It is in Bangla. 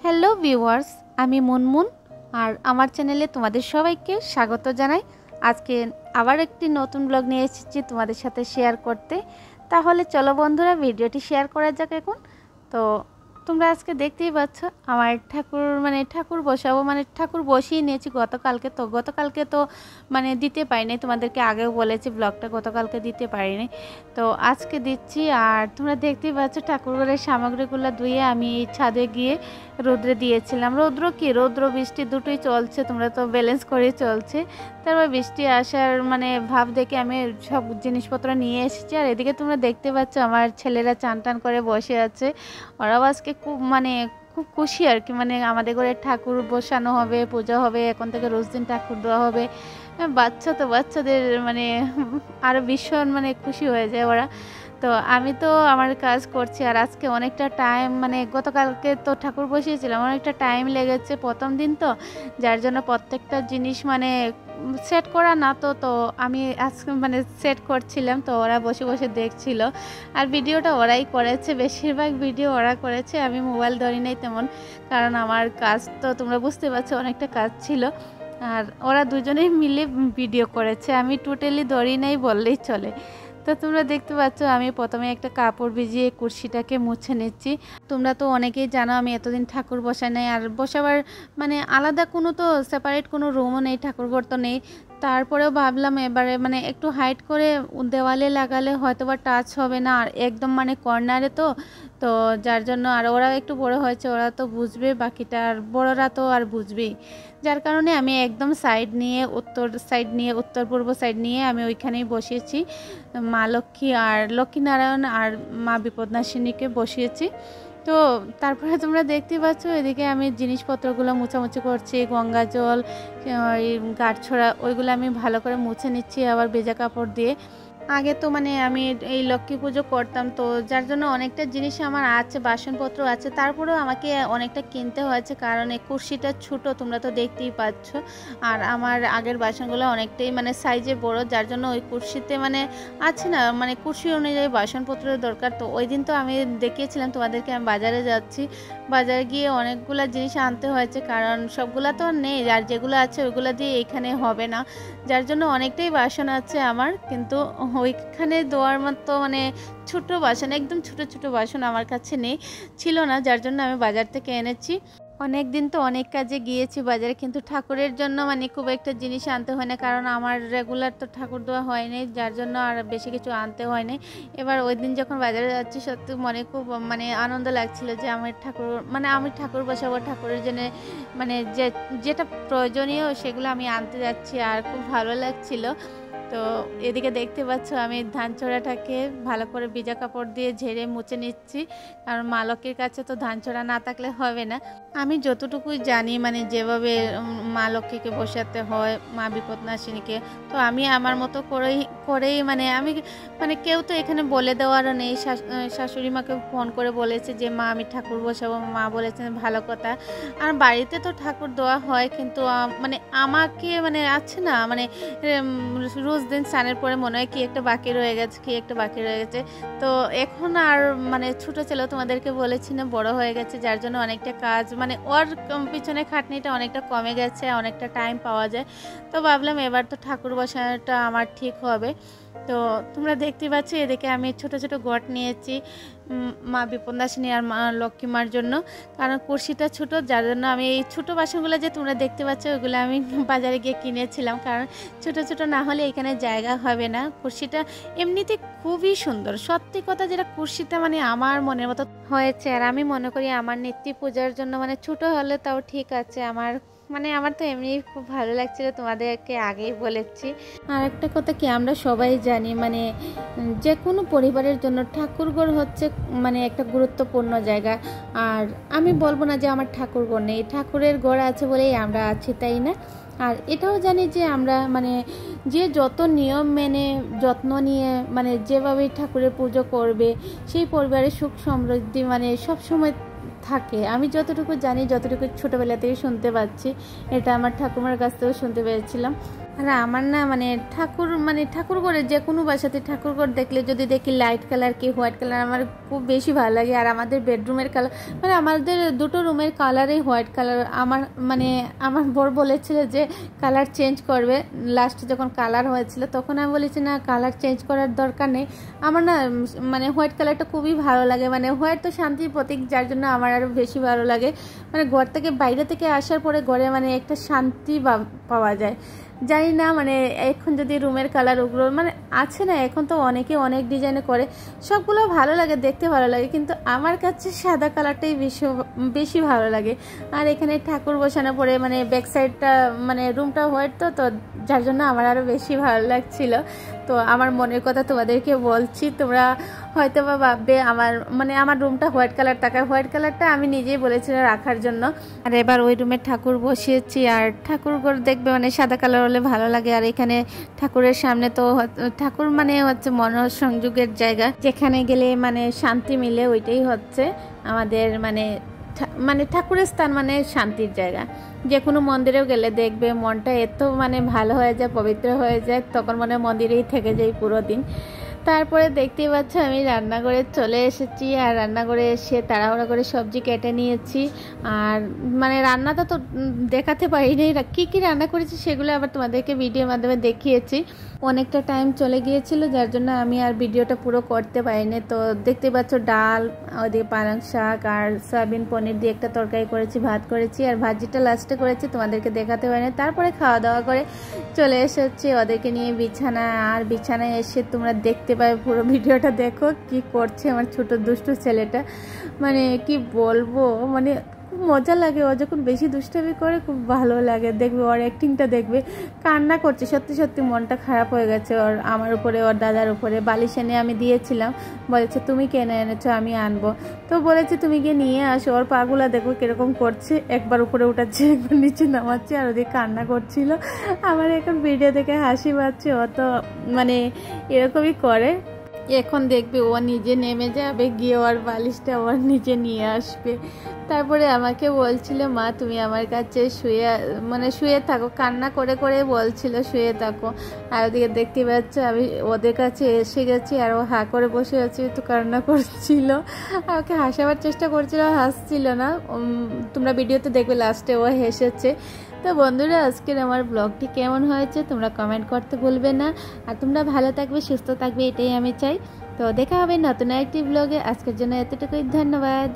হ্যালো ভিউয়ার্স, আমি মুনমুন আর আমার চ্যানেলে তোমাদের সবাইকে স্বাগত জানাই। আজকে আবার একটি নতুন ব্লগ নিয়ে এসেছি তোমাদের সাথে শেয়ার করতে। তাহলে চলো বন্ধুরা, ভিডিওটি শেয়ার করা যাক এখন। তো তোমরা আজকে দেখতেই পাচ্ছ আমার ঠাকুর বসাবো, ঠাকুর বসিয়ে নিয়েছি গতকালকে তো দিতে পারিনি, তোমাদেরকে আগেও বলেছি ব্লগটা গতকালকে দিতে পারিনি, তো আজকে দিচ্ছি। আর তোমরা দেখতেই পাচ্ছ ঠাকুরঘরের সামগ্রীগুলো ধুয়ে আমি ছাদে গিয়ে রোদ্রে দিয়েছিলাম। রৌদ্র বৃষ্টি দুটোই চলছে, তোমরা তো ব্যালেন্স করে চলছে। তারপর বৃষ্টি আসার ভাব দেখে আমি সব জিনিসপত্র নিয়ে এসেছি। আর এদিকে তোমরা দেখতে পাচ্ছ আমার ছেলেরা চান টান করে বসে আছে। ওরাও আজকে খুব খুশি আর কি, আমাদের ঘরে ঠাকুর বসানো হবে, পূজা হবে, এখন থেকে রোজ দিন ঠাকুর দেওয়া হবে। বাচ্চাদের আরও ভীষণ খুশি হয়ে যায় ওরা। তো আমি তো আমার কাজ করছি, আর আজকে অনেকটা টাইম গতকালকে তো ঠাকুর বসিয়েছিলাম, অনেকটা টাইম লেগেছে প্রথম দিন, তো যার জন্য প্রত্যেকটা জিনিস সেট করা না, তো আমি আজকে সেট করছিলাম। তো ওরা বসে বসে দেখছিল, আর ভিডিওটা ওরাই করেছে, বেশিরভাগ ভিডিও ওরা করেছে। আমি মোবাইল ধরি নাই তেমন, কারণ আমার কাজ তো তোমরা বুঝতে পারছো, অনেকটা কাজ ছিল। আর ওরা দুজনেই মিলে ভিডিও করেছে, আমি টোটালি ধরি নাই বললেই চলে। তো তোমরা দেখতে পাচ্ছ আমি প্রথমে একটা কাপড় ভিজিয়ে কুরসিটাকে মুছে নিচ্ছি। তোমরা তো অনেকেই জানো আমি এতদিন ঠাকুর বসাই নাই, আর বসাবার আলাদা কোনো তো সেপারেট কোনো রুমও নেই, ঠাকুরঘর তো নেই। তারপরেও ভাবলাম এবারে একটু হাইট করে দেওয়ালে লাগালে হয়তো বা টাচ হবে না, আর একদম কর্নারে তো যার জন্য, আর ওরা একটু বড় হয়েছে, ওরা তো বুঝবে, বাকিটা আর বড়রা তো আর বুঝবেই। যার কারণে আমি একদম উত্তর পূর্ব সাইড নিয়ে আমি ওইখানেই বসিয়েছি। মা লক্ষ্মী আর লক্ষ্মীনারায়ণ আর মা বিপদনাশিনীকে বসিয়েছি। তো তারপরে তোমরা দেখতে পাচ্ছ এদিকে আমি জিনিসপত্রগুলো মুছামুছি করছি, গঙ্গা জল, গাঁটছড়া, ওইগুলো আমি ভালো করে মুছে নিচ্ছি আবার ভেজা কাপড় দিয়ে। আগে তো আমি এই লক্ষ্মী পুজো করতাম, তো যার জন্য অনেকটা জিনিস আমার আছে, বাসনপত্র আছে, তারপরেও আমাকে অনেকটা কিনতে হয়েছে, কারণ এই কুরসিটা ছোটো, তোমরা তো দেখতেই পাচ্ছ। আর আমার আগের বাসনগুলো অনেকটাই সাইজে বড়, যার জন্য ওই কুরসিতে আছে না, কুরসি অনুযায়ী বাসনপত্রের দরকার। তো ওই দিন তো আমি দেখিয়েছিলাম তোমাদেরকে, আমি বাজারে যাচ্ছি, বাজারে গিয়ে অনেকগুলো জিনিস আনতে হয়েছে, কারণ সবগুলা তো নেই, আর যেগুলো আছে ওইগুলো দিয়ে এখানে হবে না, যার জন্য অনেকটাই বাসন আছে আমার। কিন্তু ওইখানে দেওয়ার মতো ছোট বাসন, একদম ছোট ছোট বাসন আমার কাছে ছিল না, যার জন্য আমি বাজার থেকে এনেছি। অনেক দিন তো অনেক কাজে গিয়েছি বাজারে, কিন্তু ঠাকুরের জন্য খুব একটা জিনিস আনতে হয় না, কারণ আমার রেগুলার তো ঠাকুর দেওয়া হয়নি, যার জন্য আর বেশি কিছু আনতে হয়নি। এবার ওই দিন যখন বাজারে যাচ্ছি, সত্যি খুব আনন্দ লাগছিল যে আমি ঠাকুর বসাবো, ঠাকুরের জন্য যেটা প্রয়োজনীয় সেগুলো আমি আনতে যাচ্ছি, আর খুব ভালো লাগছিল। তো এদিকে দেখতে পাচ্ছ আমি ধান ছড়াটাকে ভালো করে ভিজা কাপড় দিয়ে ঝেড়ে মুছে নিচ্ছি, কারণ মা লক্ষ্মীর কাছে তো ধান ছড়া না থাকলে হবে না। আমি যতটুকু জানি যেভাবে মা লক্ষ্মীকে বসাতে হয়, মা বিপদনাশিনীকে, তো আমি আমার মতো করেই আমি কেউ তো এখানে বলে দেওয়ারও নেই। শাশুড়ি মাকে ফোন করে বলেছে যে মা আমি ঠাকুর বসাবো, মা বলেছেন ভালো কথা। আর বাড়িতে তো ঠাকুর দেওয়া হয়, কিন্তু আমাকে আছে না রোজ দিন স্নানের পরে মনে হয় কি একটা বাকি রয়ে গেছে, তো এখন আর ছোট ছেলেও তোমাদেরকে বলেছি না, বড় হয়ে গেছে, যার জন্য অনেকটা কাজ ওর পিছনে খাটনিটা অনেকটা কমে গেছে, অনেকটা টাইম পাওয়া যায়। তো ভাবলাম এবার তো ঠাকুর বসানোটা আমার ঠিক হবে। তো তোমরা দেখতে পাচ্ছ এদিকে আমি ছোট ছোট ঘট নিয়েছি মা বিপদনাশিনী আর মা লক্ষ্মী মার জন্য, কারণ কুরসিটা ছোট, যার জন্য আমি এই ছোট বাসনগুলো যে তোমরা দেখতে পাচ্ছ ওইগুলো আমি বাজারে গিয়ে কিনেছিলাম, কারণ ছোট ছোট না হলে এখানে জায়গা হবে না। কুরসিটা এমনিতে খুবই সুন্দর, সত্যি কথা, যেটা কুরসিটা আমার মনের মতো হয়েছে। আর আমি মনে করি আমার নিত্য পূজার জন্য ছোট হলে তাও ঠিক আছে, আমার তো এমনি খুব ভালো লাগছিল, তোমাদেরকে আগেই বলেছি। আর একটা কথা কি, আমরা সবাই জানি যে কোনো পরিবারের জন্য ঠাকুরঘর হচ্ছে একটা গুরুত্বপূর্ণ জায়গা। আর আমি বলবো না যে আমার ঠাকুরঘর নেই, ঠাকুরের ঘর আছে বলেই আমরা আছি, তাই না? আর এটাও জানি যে আমরা যে যত নিয়ম মেনে যত্ন নিয়ে যেভাবে ঠাকুরের পুজো করবে, সেই পরিবারের সুখ সমৃদ্ধি সবসময় থাকে। আমি যতটুকু জানি, যতটুকু ছোটোবেলা থেকে শুনতে পাচ্ছি, এটা আমার ঠাকুমার কাছ থেকেও শুনতে পেরেছিলাম। আর আমার না মানে ঠাকুর ঘরে যে কোনো বাসাতে ঠাকুর ঘর দেখলে যদি দেখি লাইট কালার কি হোয়াইট কালার আমার খুব বেশি ভালো লাগে। আর আমাদের বেডরুমের কালার মানে আমাদের দুটো রুমের কালারই হোয়াইট কালার। আমার বর বলেছিল যে কালার চেঞ্জ করবে, লাস্টে যখন কালার হয়েছিল তখন আমি বলেছি না কালার চেঞ্জ করার দরকার নেই। আমার না মানে হোয়াইট কালারটা খুবই ভালো লাগে, মানে হোয়াইট তো শান্তির প্রতীক, যার জন্য আমার আরও বেশি ভালো লাগে। মানে ঘর থেকে বাইরে থেকে আসার পরে ঘরে মানে একটা শান্তি পাওয়া যায়। জানি না মানে এখন যদি রুমের কালার ওগুলো মানে আছে না, এখন তো অনেকে অনেক ডিজাইনে করে, সবগুলো ভালো লাগে, দেখতে ভালো লাগে, কিন্তু আমার কাছে সাদা কালারটাই বেশি ভালো লাগে। আর এখানে ঠাকুর বসানো পরে মানে ব্যাক সাইডটা মানে রুমটা হোয়াইট তো যার জন্য আমার আরও বেশি ভালো লাগছিল। তো আমার মনের কথা তোমাদেরকে বলছি, তোমরা হয়তো বা ভাববে আমার রুমটা হোয়াইট কালার থাকা, হোয়াইট কালারটা আমি নিজেই বলেছিলাম রাখার জন্য। আর এবার ওই রুমে ঠাকুর বসিয়েছি, আর ঠাকুরঘর দেখবে মানে সাদা কালার হলে ভালো লাগে। আর এখানে ঠাকুরের সামনে তো ঠাকুর মানে হচ্ছে মনোসংযোগের জায়গা, যেখানে গেলে মানে শান্তি মিলে, ওইটাই হচ্ছে আমাদের মানে ঠাকুরের স্থান মানে শান্তির জায়গা। যে কোনো মন্দিরেও গেলে দেখবে মনটা এত মানে ভালো হয়ে যায়, পবিত্র হয়ে যায়, তখন মানে মন্দিরেই থেকে যাই পুরো দিন। তারপরে দেখতেই পাচ্ছ আমি রান্নাঘরে চলে এসেছি, আর রান্নাঘরে এসে তাড়াহুড়া করে সবজি কেটে নিয়েছি। আর মানে রান্নাটা তো দেখাতে পারিনি, কী কী রান্না করেছি সেগুলো আবার তোমাদেরকে ভিডিওর মাধ্যমে দেখিয়েছি। অনেকটা টাইম চলে গিয়েছিল যার জন্য আমি আর ভিডিওটা পুরো করতে পারিনি। তো দেখতে পাচ্ছ ডাল, ওদিকে পালং শাক আর সয়াবিন পনির দিয়ে একটা তরকারি করেছি, ভাত করেছি, আর ভাজিটা লাস্টে করেছি, তোমাদেরকে দেখাতে পারিনি। তারপরে খাওয়া দাওয়া করে চলে এসেছি ওদেরকে নিয়ে বিছানায়। আর বিছানায় এসে তোমরা দেখতে পাবে, পুরো ভিডিওটা দেখো কি করছে আমার ছোট দুষ্টু ছেলেটা। মানে কি বলবো, মানে খুব মজা লাগে, ও যখন বেশি দুষ্টামি করে খুব ভালো লাগে। দেখবে ওর অ্যাক্টিংটা দেখবে, কান্না করছে, সত্যি সত্যি মনটা খারাপ হয়ে গেছে ওর, আমার উপরে, ওর দাদার উপরে। বালিশ এনে আমি দিয়েছিলাম, বলেছে তুমি কেন এনেছো, আমি আনবো। তো বলেছে তুমি গিয়ে নিয়ে আসো। ওর পাগুলা দেখো কিরকম করছে, একবার উপরে উঠাচ্ছে একবার নিচে নামাচ্ছে, আর ওদিকে কান্না করছিল। আমার এখন ভিডিও দেখে হাসি পাচ্ছে, ও তো মানে এরকমই করে। এখন দেখবে ও নিজে নেমে যাবে, গিয়ে ওর বালিশটা ওর নিজে নিয়ে আসবে। তারপরে আমাকে বলছিল মা তুমি আমার কাছে শুয়ে থাকো, কান্না করে করে বলছিল শুয়ে থাকো। আর ওদিকে দেখতে পাচ্ছ আমি ওদের কাছে এসে গেছি, আর ও হা করে বসে আছে, তো কান্না করছিল। আর ওকে হাসাবার চেষ্টা করছিল, হাসছিল না। তোমরা ভিডিওতে দেখবে লাস্টে ও হেসেছে। তো বন্ধুরা আজকের আমার ব্লগটি কেমন হয়েছে তোমরা কমেন্ট করতে ভুলবে না। আর তোমরা ভালো থাকবে, সুস্থ থাকবে, এটাই আমি চাই। তো দেখা হবে নতুন একটি ব্লগে। আজকের জন্য এতটুকুই, ধন্যবাদ।